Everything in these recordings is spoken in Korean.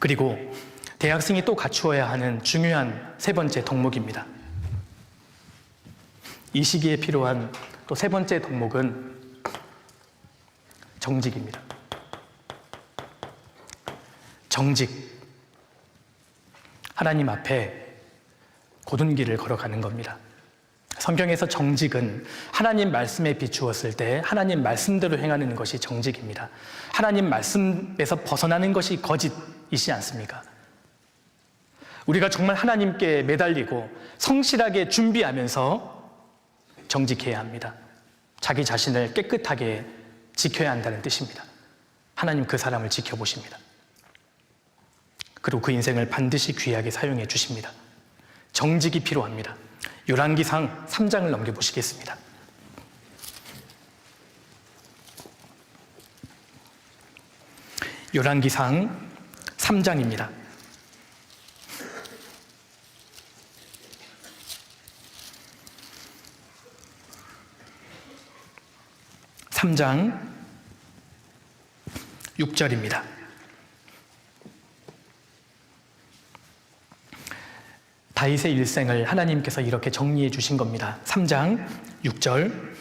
그리고 대학생이 또 갖추어야 하는 중요한 세 번째 덕목입니다. 이 시기에 필요한 또 세 번째 덕목은 정직입니다. 정직. 하나님 앞에 곧은 길을 걸어가는 겁니다. 성경에서 정직은 하나님 말씀에 비추었을 때 하나님 말씀대로 행하는 것이 정직입니다. 하나님 말씀에서 벗어나는 것이 거짓이지 않습니까? 우리가 정말 하나님께 매달리고 성실하게 준비하면서 정직해야 합니다. 자기 자신을 깨끗하게 지켜야 한다는 뜻입니다. 하나님 그 사람을 지켜보십니다. 그리고 그 인생을 반드시 귀하게 사용해 주십니다. 정직이 필요합니다. 열왕기상 3장을 넘겨보시겠습니다. 열왕기상 3장입니다. (3장) 6절입니다. 다윗의 일생을 하나님께서 이렇게 정리해 주신 겁니다. 3장 6절.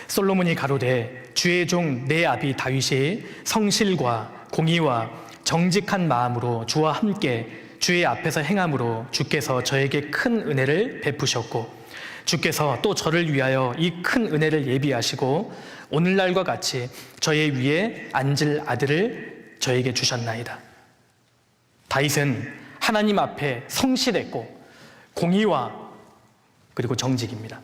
솔로몬이 가로되 주의 종 내 아비 다윗이 성실과 공의와 정직한 마음으로 주와 함께 주의 앞에서 행함으로 주께서 저에게 큰 은혜를 베푸셨고 주께서 또 저를 위하여 이 큰 은혜를 예비하시고 오늘날과 같이 저의 위에 앉을 아들을 저에게 주셨나이다. 다윗은 하나님 앞에 성실했고 공의와 그리고 정직입니다.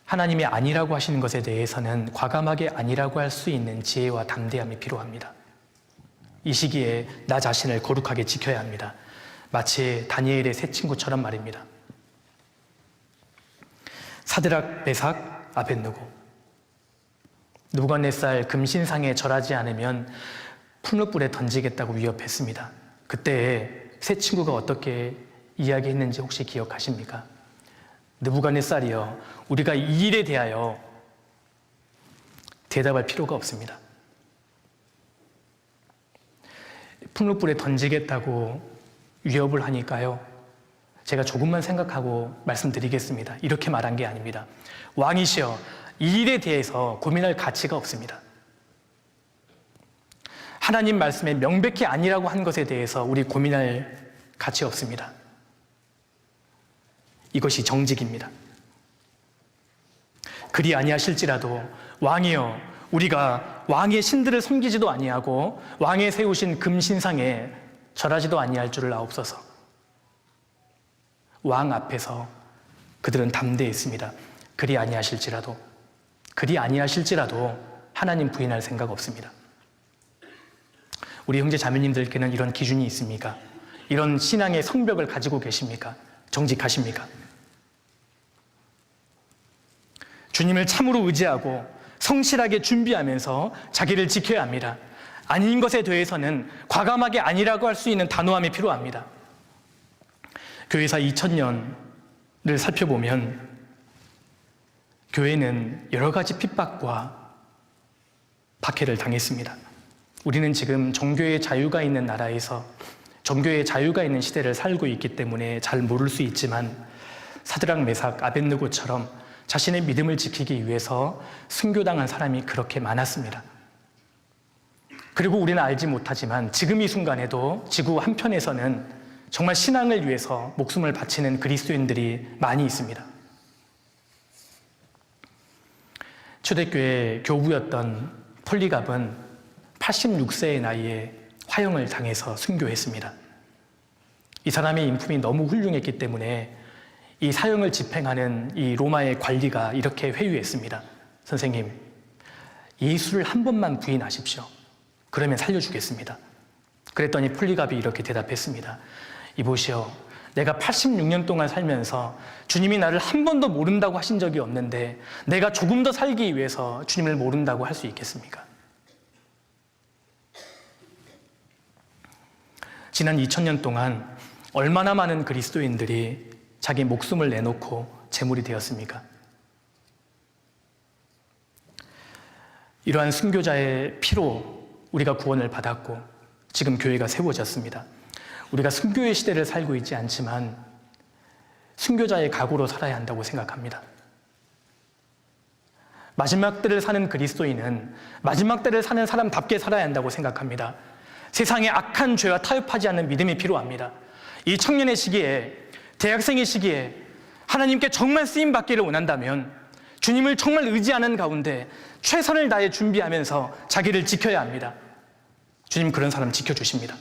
하나님이 아니라고 하시는 것에 대해서는 과감하게 아니라고 할 수 있는 지혜와 담대함이 필요합니다. 이 시기에 나 자신을 거룩하게 지켜야 합니다. 마치 다니엘의 세 친구처럼 말입니다. 사드락, 메삭, 아벳느고. 느부갓네살 금신상에 절하지 않으면 풀무불에 던지겠다고 위협했습니다. 그때 세 친구가 어떻게 이야기했는지 혹시 기억하십니까? 느부갓네살이여, 우리가 이 일에 대하여 대답할 필요가 없습니다. 풀무불에 던지겠다고 위협을 하니까요, 제가 조금만 생각하고 말씀드리겠습니다. 이렇게 말한 게 아닙니다. 왕이시여, 이 일에 대해서 고민할 가치가 없습니다. 하나님 말씀에 명백히 아니라고 한 것에 대해서 우리 고민할 가치 없습니다. 이것이 정직입니다. 그리 아니하실지라도 왕이여, 우리가 왕의 신들을 섬기지도 아니하고 왕의 세우신 금신상에 절하지도 아니할 줄을 아옵소서. 왕 앞에서 그들은 담대했습니다. 그리 아니하실지라도 하나님 부인할 생각 없습니다. 우리 형제 자매님들께는 이런 기준이 있습니까? 이런 신앙의 성벽을 가지고 계십니까? 정직하십니까? 주님을 참으로 의지하고 성실하게 준비하면서 자기를 지켜야 합니다. 아닌 것에 대해서는 과감하게 아니라고 할 수 있는 단호함이 필요합니다. 교회사 2000년을 살펴보면 교회는 여러 가지 핍박과 박해를 당했습니다. 우리는 지금 종교의 자유가 있는 나라에서 종교의 자유가 있는 시대를 살고 있기 때문에 잘 모를 수 있지만 사드락, 메삭, 아벳느고처럼 자신의 믿음을 지키기 위해서 순교당한 사람이 그렇게 많았습니다. 그리고 우리는 알지 못하지만 지금 이 순간에도 지구 한편에서는 정말 신앙을 위해서 목숨을 바치는 그리스도인들이 많이 있습니다. 초대교회 교부였던 폴리갑은 86세의 나이에 화형을 당해서 순교했습니다. 이 사람의 인품이 너무 훌륭했기 때문에 이 사형을 집행하는 이 로마의 관리가 이렇게 회유했습니다. 선생님, 예수를 한 번만 부인하십시오. 그러면 살려주겠습니다. 그랬더니 폴리갑이 이렇게 대답했습니다. 이보시오, 내가 86년 동안 살면서 주님이 나를 한 번도 모른다고 하신 적이 없는데 내가 조금 더 살기 위해서 주님을 모른다고 할 수 있겠습니까? 지난 2000년 동안 얼마나 많은 그리스도인들이 자기 목숨을 내놓고 제물이 되었습니까? 이러한 순교자의 피로 우리가 구원을 받았고 지금 교회가 세워졌습니다. 우리가 순교의 시대를 살고 있지 않지만 순교자의 각오로 살아야 한다고 생각합니다. 마지막 때를 사는 그리스도인은 마지막 때를 사는 사람답게 살아야 한다고 생각합니다. 세상의 악한 죄와 타협하지 않는 믿음이 필요합니다. 이 청년의 시기에, 대학생의 시기에 하나님께 정말 쓰임받기를 원한다면 주님을 정말 의지하는 가운데 최선을 다해 준비하면서 자기를 지켜야 합니다. 주님 그런 사람 지켜주십니다.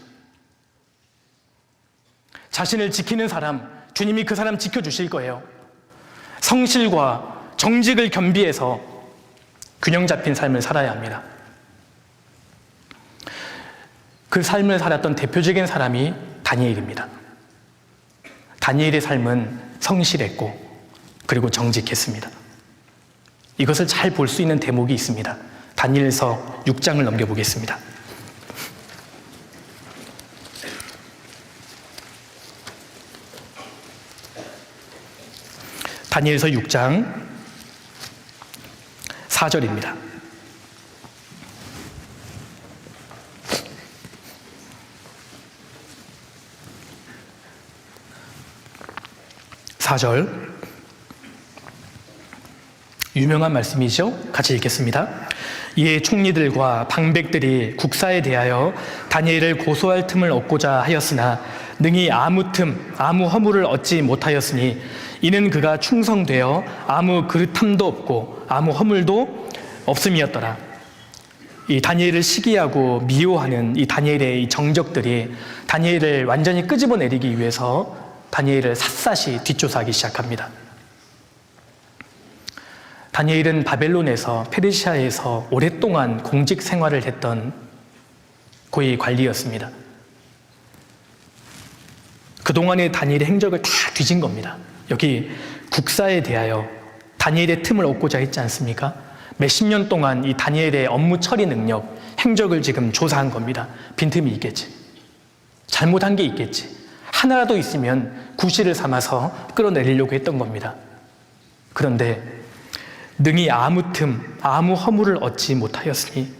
자신을 지키는 사람, 주님이 그 사람 지켜주실 거예요. 성실과 정직을 겸비해서 균형 잡힌 삶을 살아야 합니다. 그 삶을 살았던 대표적인 사람이 다니엘입니다. 다니엘의 삶은 성실했고 그리고 정직했습니다. 이것을 잘 볼 수 있는 대목이 있습니다. 다니엘서 6장을 넘겨보겠습니다. 다니엘서 6장 4절입니다. 유명한 말씀이죠. 같이 읽겠습니다. 이에 총리들과 방백들이 국사에 대하여 다니엘을 고소할 틈을 얻고자 하였으나 능히 아무 틈, 아무 허물을 얻지 못하였으니 이는 그가 충성되어 아무 그릇함도 없고 아무 허물도 없음이었더라. 이 다니엘을 시기하고 미워하는 이 다니엘의 이 정적들이 다니엘을 완전히 끄집어내리기 위해서 다니엘을 샅샅이 뒷조사하기 시작합니다. 다니엘은 바벨론에서 페르시아에서 오랫동안 공직 생활을 했던 고위 관리였습니다. 그동안의 다니엘의 행적을 다 뒤진 겁니다. 여기 국사에 대하여 다니엘의 틈을 얻고자 했지 않습니까? 몇십 년 동안 이 다니엘의 업무 처리 능력, 행적을 지금 조사한 겁니다. 빈틈이 있겠지. 잘못한 게 있겠지. 하나라도 있으면 구실을 삼아서 끌어내리려고 했던 겁니다. 그런데 능히 아무 틈, 아무 허물을 얻지 못하였으니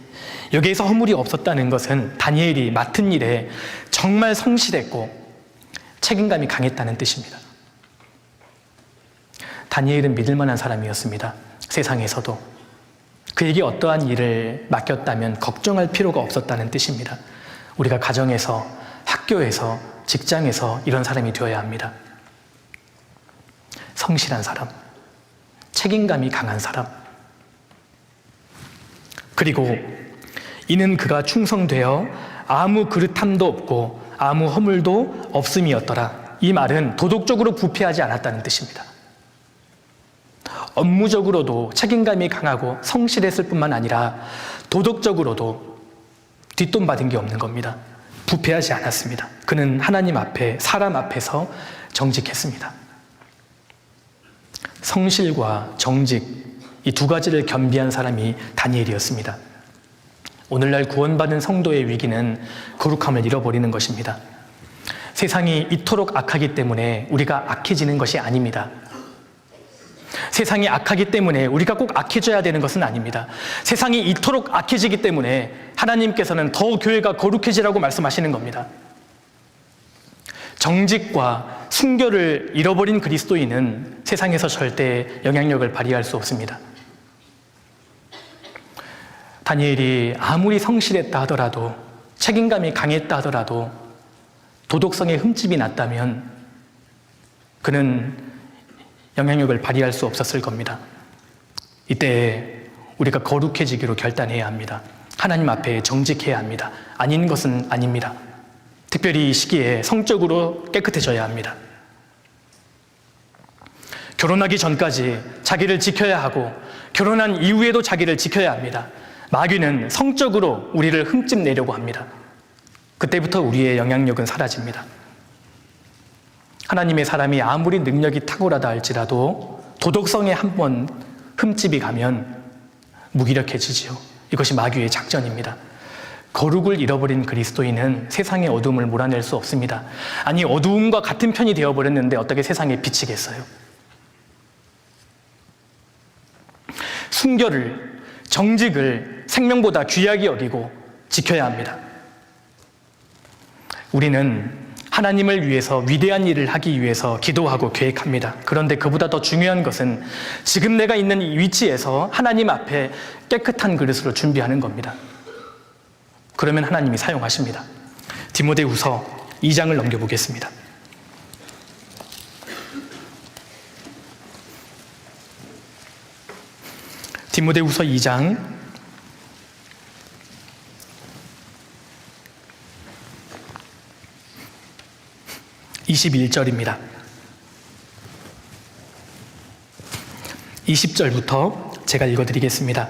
여기에서 허물이 없었다는 것은 다니엘이 맡은 일에 정말 성실했고 책임감이 강했다는 뜻입니다. 다니엘은 믿을 만한 사람이었습니다. 세상에서도. 그에게 어떠한 일을 맡겼다면 걱정할 필요가 없었다는 뜻입니다. 우리가 가정에서, 학교에서, 직장에서 이런 사람이 되어야 합니다. 성실한 사람, 책임감이 강한 사람. 그리고 이는 그가 충성되어 아무 그릇함도 없고 아무 허물도 없음이었더라. 이 말은 도덕적으로 부패하지 않았다는 뜻입니다. 업무적으로도 책임감이 강하고 성실했을 뿐만 아니라 도덕적으로도 뒷돈 받은 게 없는 겁니다. 부패하지 않았습니다. 그는 하나님 앞에, 사람 앞에서 정직했습니다. 성실과 정직, 이 두 가지를 겸비한 사람이 다니엘이었습니다. 오늘날 구원받은 성도의 위기는 거룩함을 잃어버리는 것입니다. 세상이 이토록 악하기 때문에 우리가 악해지는 것이 아닙니다. 세상이 악하기 때문에 우리가 꼭 악해져야 되는 것은 아닙니다. 세상이 이토록 악해지기 때문에 하나님께서는 더 교회가 거룩해지라고 말씀하시는 겁니다. 정직과 순교를 잃어버린 그리스도인은 세상에서 절대 영향력을 발휘할 수 없습니다. 다니엘이 아무리 성실했다 하더라도, 책임감이 강했다 하더라도 도덕성에 흠집이 났다면 그는 영향력을 발휘할 수 없었을 겁니다. 이때 우리가 거룩해지기로 결단해야 합니다. 하나님 앞에 정직해야 합니다. 아닌 것은 아닙니다. 특별히 이 시기에 성적으로 깨끗해져야 합니다. 결혼하기 전까지 자기를 지켜야 하고 결혼한 이후에도 자기를 지켜야 합니다. 마귀는 성적으로 우리를 흠집 내려고 합니다. 그때부터 우리의 영향력은 사라집니다. 하나님의 사람이 아무리 능력이 탁월하다 할지라도 도덕성에 한번 흠집이 가면 무기력해지지요. 이것이 마귀의 작전입니다. 거룩을 잃어버린 그리스도인은 세상의 어둠을 몰아낼 수 없습니다. 아니, 어두움과 같은 편이 되어버렸는데 어떻게 세상에 비치겠어요? 순결을, 정직을 생명보다 귀하게 여기고 지켜야 합니다. 우리는 하나님을 위해서 위대한 일을 하기 위해서 기도하고 계획합니다. 그런데 그보다 더 중요한 것은 지금 내가 있는 이 위치에서 하나님 앞에 깨끗한 그릇으로 준비하는 겁니다. 그러면 하나님이 사용하십니다. 디모데후서 2장을 넘겨보겠습니다. 디모데후서 2장 21절입니다. 20절부터 제가 읽어드리겠습니다.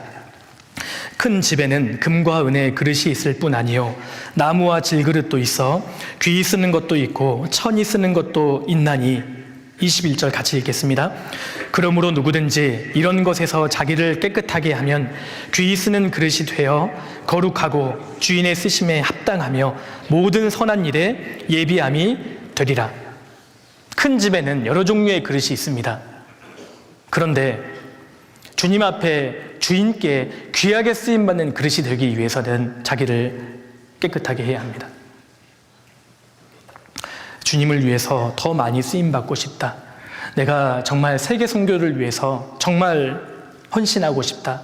큰 집에는 금과 은의 그릇이 있을 뿐 아니요 나무와 질그릇도 있어 귀 쓰는 것도 있고 천이 쓰는 것도 있나니 21절 같이 읽겠습니다. 그러므로 누구든지 이런 것에서 자기를 깨끗하게 하면 귀 쓰는 그릇이 되어 거룩하고 주인의 쓰심에 합당하며 모든 선한 일에 예비함이 되리라. 큰 집에는 여러 종류의 그릇이 있습니다. 그런데 주님 앞에 주인께 귀하게 쓰임받는 그릇이 되기 위해서는 자기를 깨끗하게 해야 합니다. 주님을 위해서 더 많이 쓰임받고 싶다. 내가 정말 세계 선교를 위해서 정말 헌신하고 싶다.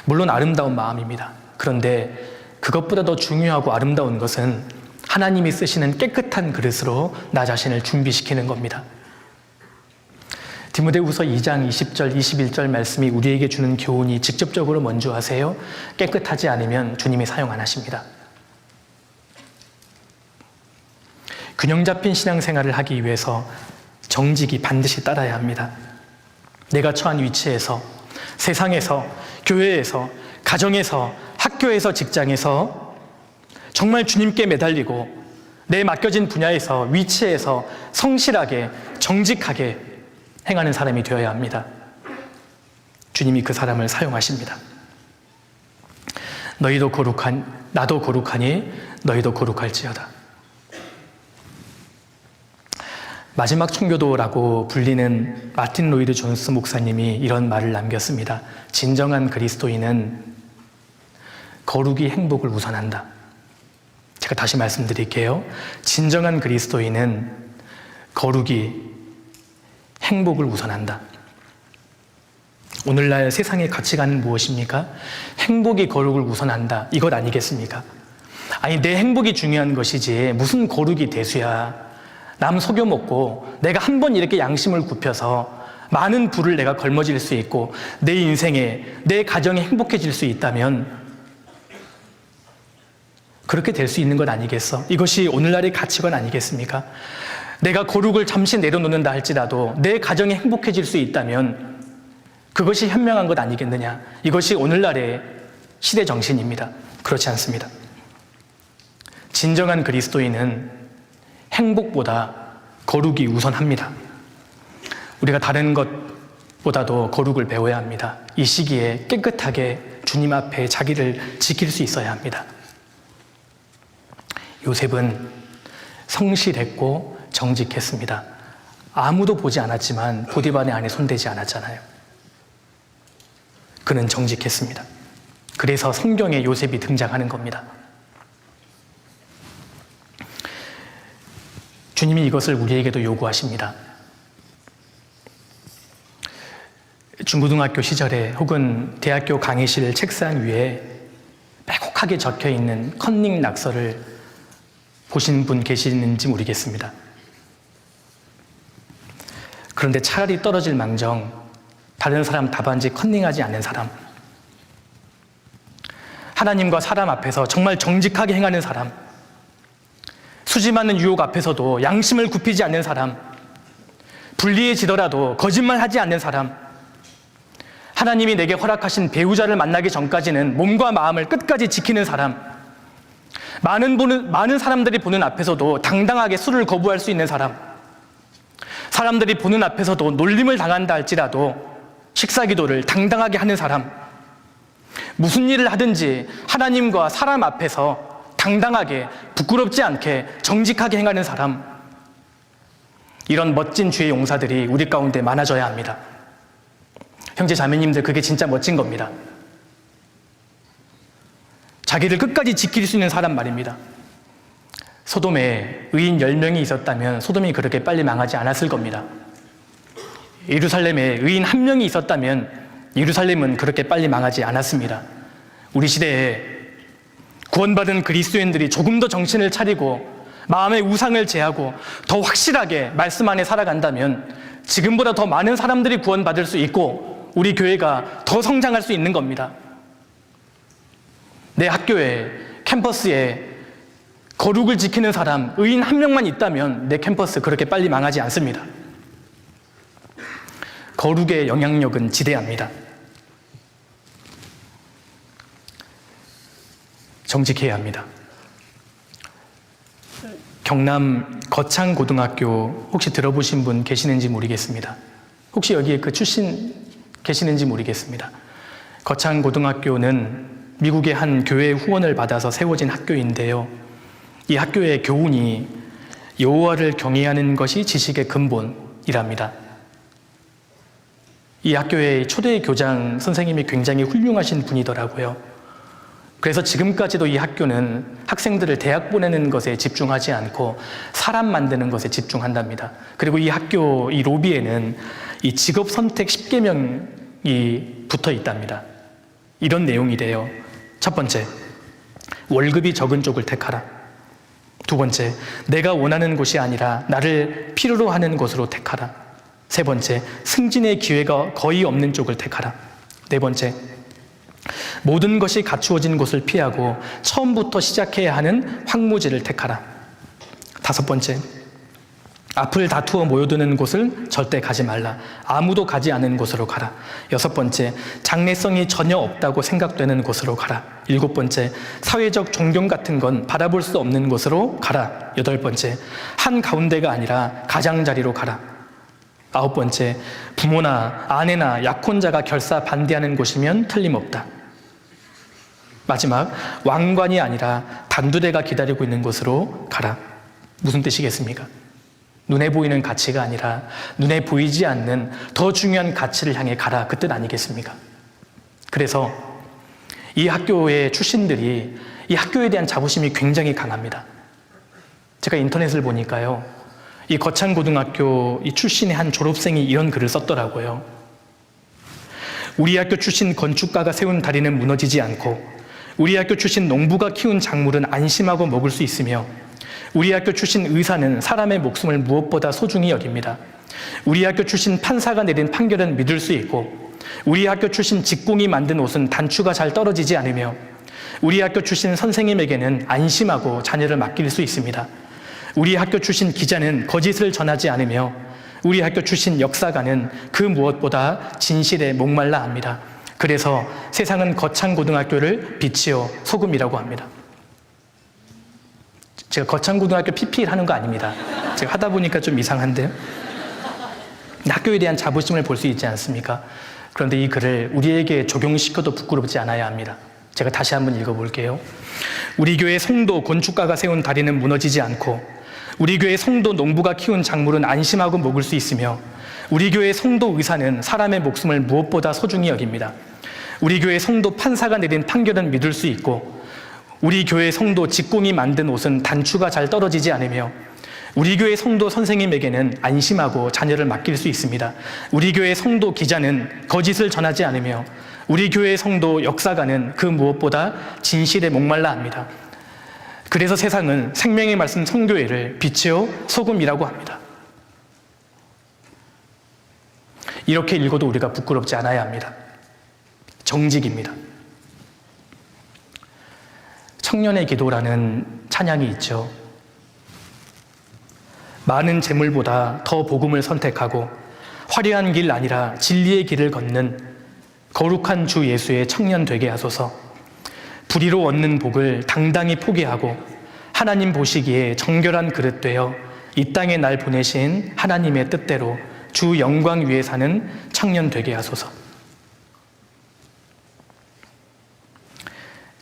물론 아름다운 마음입니다. 그런데 그것보다 더 중요하고 아름다운 것은 하나님이 쓰시는 깨끗한 그릇으로 나 자신을 준비시키는 겁니다. 디모데후서 2장 20절, 21절 말씀이 우리에게 주는 교훈이 직접적으로 뭔지 아세요? 깨끗하지 않으면 주님이 사용 안 하십니다. 균형 잡힌 신앙생활을 하기 위해서 정직이 반드시 따라야 합니다. 내가 처한 위치에서, 세상에서, 교회에서, 가정에서, 학교에서, 직장에서 정말 주님께 매달리고 내 맡겨진 분야에서, 위치에서 성실하게, 정직하게 행하는 사람이 되어야 합니다. 주님이 그 사람을 사용하십니다. 너희도 나도 거룩하니 너희도 거룩할지어다. 마지막 청교도라고 불리는 마틴 로이드 존스 목사님이 이런 말을 남겼습니다. 진정한 그리스도인은 거룩이 행복을 우선한다. 제가 다시 말씀드릴게요. 진정한 그리스도인은 거룩이 행복을 우선한다. 오늘날 세상의 가치관은 무엇입니까? 행복이 거룩을 우선한다. 이것 아니겠습니까? 아니, 내 행복이 중요한 것이지 무슨 거룩이 대수야. 남 속여먹고 내가 한 번 이렇게 양심을 굽혀서 많은 부를 내가 걸머질 수 있고 내 인생에, 내 가정이 행복해질 수 있다면 그렇게 될 수 있는 것 아니겠어? 이것이 오늘날의 가치관 아니겠습니까? 내가 거룩을 잠시 내려놓는다 할지라도 내 가정이 행복해질 수 있다면 그것이 현명한 것 아니겠느냐? 이것이 오늘날의 시대 정신입니다. 그렇지 않습니다. 진정한 그리스도인은 행복보다 거룩이 우선합니다. 우리가 다른 것보다도 거룩을 배워야 합니다. 이 시기에 깨끗하게 주님 앞에 자기를 지킬 수 있어야 합니다. 요셉은 성실했고 정직했습니다. 아무도 보지 않았지만 보디발의 안에 손대지 않았잖아요. 그는 정직했습니다. 그래서 성경에 요셉이 등장하는 겁니다. 주님이 이것을 우리에게도 요구하십니다. 중고등학교 시절에 혹은 대학교 강의실 책상 위에 빼곡하게 적혀있는 컨닝 낙서를 보신 분 계시는지 모르겠습니다. 그런데 차라리 떨어질 망정 다른 사람 답안지 컨닝하지 않는 사람, 하나님과 사람 앞에서 정말 정직하게 행하는 사람, 수지 많은 유혹 앞에서도 양심을 굽히지 않는 사람, 불리해지더라도 거짓말하지 않는 사람, 하나님이 내게 허락하신 배우자를 만나기 전까지는 몸과 마음을 끝까지 지키는 사람, 많은 사람들이 보는 앞에서도 당당하게 술을 거부할 수 있는 사람, 사람들이 보는 앞에서도 놀림을 당한다 할지라도 식사기도를 당당하게 하는 사람, 무슨 일을 하든지 하나님과 사람 앞에서 당당하게 부끄럽지 않게 정직하게 행하는 사람, 이런 멋진 주의 용사들이 우리 가운데 많아져야 합니다. 형제 자매님들, 그게 진짜 멋진 겁니다. 자기를 끝까지 지킬 수 있는 사람 말입니다. 소돔에 의인 10명이 있었다면 소돔이 그렇게 빨리 망하지 않았을 겁니다. 예루살렘에 의인 1명이 있었다면 예루살렘은 그렇게 빨리 망하지 않았습니다. 우리 시대에 구원받은 그리스도인들이 조금 더 정신을 차리고 마음의 우상을 제하고 더 확실하게 말씀 안에 살아간다면 지금보다 더 많은 사람들이 구원받을 수 있고 우리 교회가 더 성장할 수 있는 겁니다. 내 학교에, 캠퍼스에 거룩을 지키는 사람, 의인 1명만 있다면 내 캠퍼스 그렇게 빨리 망하지 않습니다. 거룩의 영향력은 지대합니다. 정직해야 합니다. 경남 거창고등학교 혹시 들어보신 분 계시는지 모르겠습니다. 혹시 여기에 그 출신 계시는지 모르겠습니다. 거창고등학교는 미국의 한 교회의 후원을 받아서 세워진 학교인데요. 이 학교의 교훈이 여호와를 경외하는 것이 지식의 근본이랍니다. 이 학교의 초대 교장 선생님이 굉장히 훌륭하신 분이더라고요. 그래서 지금까지도 이 학교는 학생들을 대학 보내는 것에 집중하지 않고 사람 만드는 것에 집중한답니다. 그리고 이 학교 이 로비에는 이 직업 선택 10계명이 붙어 있답니다. 이런 내용이래요. 첫 번째, 월급이 적은 쪽을 택하라. 두 번째, 내가 원하는 곳이 아니라 나를 필요로 하는 곳으로 택하라. 세 번째, 승진의 기회가 거의 없는 쪽을 택하라. 네 번째, 모든 것이 갖추어진 곳을 피하고 처음부터 시작해야 하는 황무지를 택하라. 다섯 번째, 앞을 다투어 모여드는 곳을 절대 가지 말라. 아무도 가지 않은 곳으로 가라. 여섯 번째, 장래성이 전혀 없다고 생각되는 곳으로 가라. 일곱 번째, 사회적 존경 같은 건 바라볼 수 없는 곳으로 가라. 여덟 번째, 한 가운데가 아니라 가장자리로 가라. 아홉 번째, 부모나 아내나 약혼자가 결사 반대하는 곳이면 틀림없다. 마지막, 왕관이 아니라 단두대가 기다리고 있는 곳으로 가라. 무슨 뜻이겠습니까? 눈에 보이는 가치가 아니라 눈에 보이지 않는 더 중요한 가치를 향해 가라, 그 뜻 아니겠습니까? 그래서 이 학교의 출신들이 이 학교에 대한 자부심이 굉장히 강합니다. 제가 인터넷을 보니까요, 이 거창고등학교 이 출신의 한 졸업생이 이런 글을 썼더라고요. 우리 학교 출신 건축가가 세운 다리는 무너지지 않고 우리 학교 출신 농부가 키운 작물은 안심하고 먹을 수 있으며 우리 학교 출신 의사는 사람의 목숨을 무엇보다 소중히 여깁니다. 우리 학교 출신 판사가 내린 판결은 믿을 수 있고 우리 학교 출신 직공이 만든 옷은 단추가 잘 떨어지지 않으며 우리 학교 출신 선생님에게는 안심하고 자녀를 맡길 수 있습니다. 우리 학교 출신 기자는 거짓을 전하지 않으며 우리 학교 출신 역사가는 그 무엇보다 진실에 목말라 합니다. 그래서 세상은 거창고등학교를 빛이요 소금이라고 합니다. 제가 거창고등학교 PPL 하는 거 아닙니다. 제가 하다 보니까 좀 이상한데요. 학교에 대한 자부심을 볼 수 있지 않습니까? 그런데 이 글을 우리에게 적용시켜도 부끄럽지 않아야 합니다. 제가 다시 한번 읽어볼게요. 우리 교회 성도 건축가가 세운 다리는 무너지지 않고 우리 교회 성도 농부가 키운 작물은 안심하고 먹을 수 있으며 우리 교회 성도 의사는 사람의 목숨을 무엇보다 소중히 여깁니다. 우리 교회 성도 판사가 내린 판결은 믿을 수 있고 우리 교회 성도 직공이 만든 옷은 단추가 잘 떨어지지 않으며 우리 교회 성도 선생님에게는 안심하고 자녀를 맡길 수 있습니다. 우리 교회 성도 기자는 거짓을 전하지 않으며 우리 교회 성도 역사가는 그 무엇보다 진실에 목말라 합니다. 그래서 세상은 생명의 말씀 선교회를 빛이요 소금이라고 합니다. 이렇게 읽어도 우리가 부끄럽지 않아야 합니다. 정직입니다. 청년의 기도라는 찬양이 있죠. 많은 재물보다 더 복음을 선택하고 화려한 길 아니라 진리의 길을 걷는 거룩한 주 예수의 청년 되게 하소서. 불의로 얻는 복을 당당히 포기하고 하나님 보시기에 정결한 그릇 되어 이 땅에 날 보내신 하나님의 뜻대로 주 영광 위에 사는 청년 되게 하소서.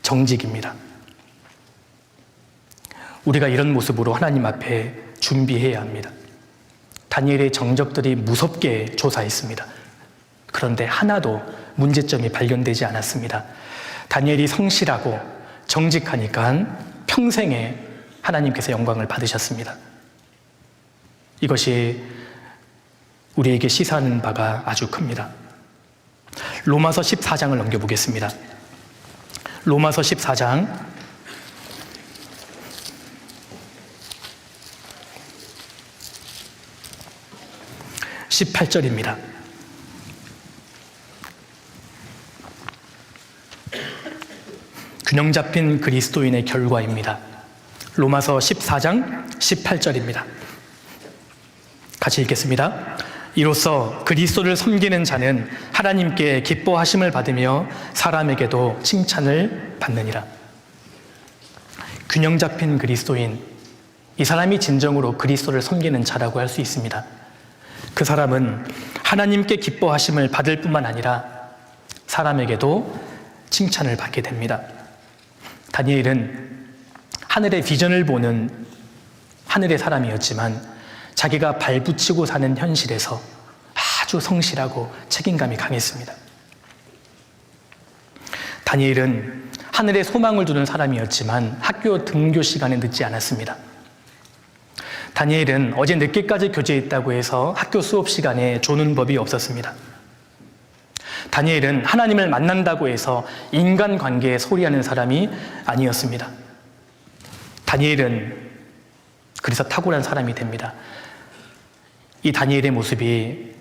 정직입니다. 우리가 이런 모습으로 하나님 앞에 준비해야 합니다. 다니엘의 정적들이 무섭게 조사했습니다. 그런데 하나도 문제점이 발견되지 않았습니다. 다니엘이 성실하고 정직하니까 평생에 하나님께서 영광을 받으셨습니다. 이것이 우리에게 시사하는 바가 아주 큽니다. 로마서 14장을 넘겨보겠습니다. 로마서 14장 18절입니다. 균형 잡힌 그리스도인의 결과입니다. 로마서 14장 18절입니다. 같이 읽겠습니다. 이로써 그리스도를 섬기는 자는 하나님께 기뻐하심을 받으며 사람에게도 칭찬을 받느니라. 균형 잡힌 그리스도인, 이 사람이 진정으로 그리스도를 섬기는 자라고 할 수 있습니다. 그 사람은 하나님께 기뻐하심을 받을 뿐만 아니라 사람에게도 칭찬을 받게 됩니다. 다니엘은 하늘의 비전을 보는 하늘의 사람이었지만 자기가 발붙이고 사는 현실에서 아주 성실하고 책임감이 강했습니다. 다니엘은 하늘에 소망을 두는 사람이었지만 학교 등교 시간에 늦지 않았습니다. 다니엘은 어제 늦게까지 교제했다고 해서 학교 수업 시간에 조는 법이 없었습니다. 다니엘은 하나님을 만난다고 해서 인간관계에 소리하는 사람이 아니었습니다. 다니엘은 그래서 탁월한 사람이 됩니다. 이 다니엘의 모습이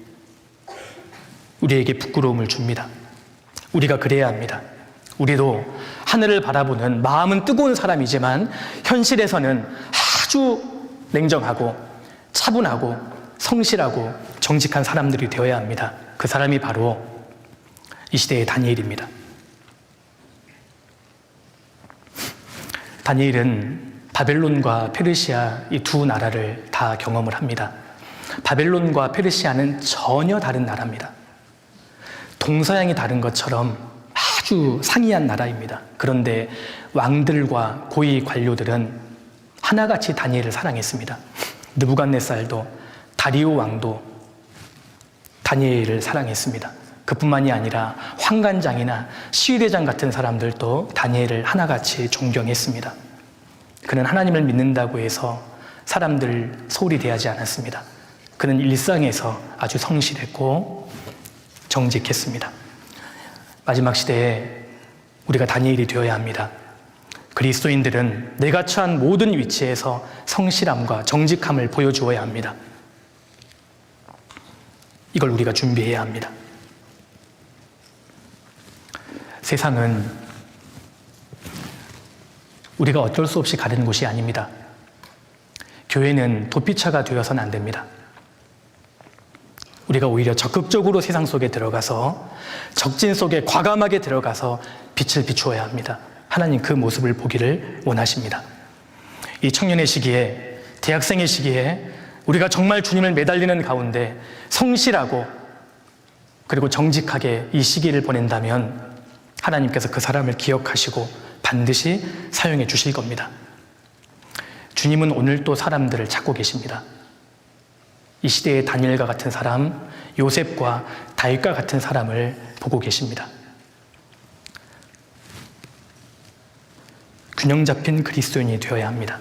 우리에게 부끄러움을 줍니다. 우리가 그래야 합니다. 우리도 하늘을 바라보는 마음은 뜨거운 사람이지만 현실에서는 아주 냉정하고 차분하고 성실하고 정직한 사람들이 되어야 합니다. 그 사람이 바로 이 시대의 다니엘입니다. 다니엘은 바벨론과 페르시아 이 두 나라를 다 경험을 합니다. 바벨론과 페르시아는 전혀 다른 나라입니다. 동서양이 다른 것처럼 아주 상이한 나라입니다. 그런데 왕들과 고위 관료들은 하나같이 다니엘을 사랑했습니다. 느부갓네살도 다리오 왕도 다니엘을 사랑했습니다. 그뿐만이 아니라 환관장이나 시위대장 같은 사람들도 다니엘을 하나같이 존경했습니다. 그는 하나님을 믿는다고 해서 사람들 소홀히 대하지 않았습니다. 그는 일상에서 아주 성실했고 정직했습니다. 마지막 시대에 우리가 다니엘이 되어야 합니다. 그리스도인들은 내가 처한 모든 위치에서 성실함과 정직함을 보여주어야 합니다. 이걸 우리가 준비해야 합니다. 세상은 우리가 어쩔 수 없이 가는 곳이 아닙니다. 교회는 도피처가 되어서는 안 됩니다. 우리가 오히려 적극적으로 세상 속에 들어가서 적진 속에 과감하게 들어가서 빛을 비추어야 합니다. 하나님 그 모습을 보기를 원하십니다. 이 청년의 시기에, 대학생의 시기에 우리가 정말 주님을 매달리는 가운데 성실하고 그리고 정직하게 이 시기를 보낸다면 하나님께서 그 사람을 기억하시고 반드시 사용해 주실 겁니다. 주님은 오늘 또 사람들을 찾고 계십니다. 이 시대의 다니엘과 같은 사람, 요셉과 다윗과 같은 사람을 보고 계십니다. 균형 잡힌 그리스도인이 되어야 합니다.